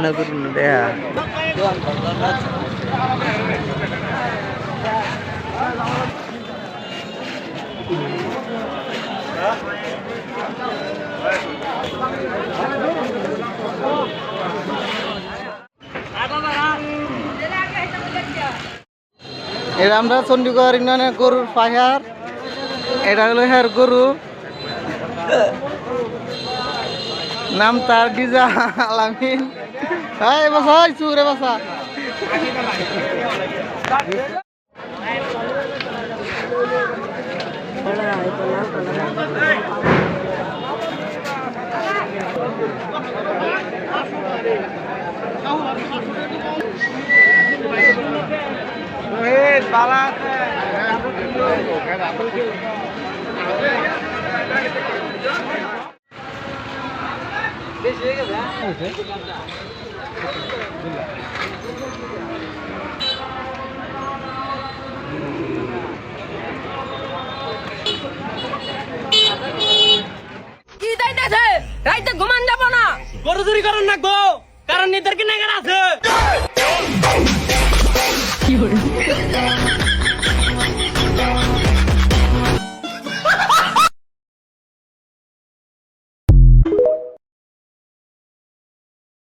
না করুন দেখা এটা আমরা চণ্ডীগড় ইউনিয়নের গরুর পাহাড় এটা হলো হ্যার গরু নাম তার ডিজা আলামিন এই বাসা চুরে বাসা রাইতে ঘুমান যাব না গরু চুরি করেন না গো কারণ নিদের কিনে আছে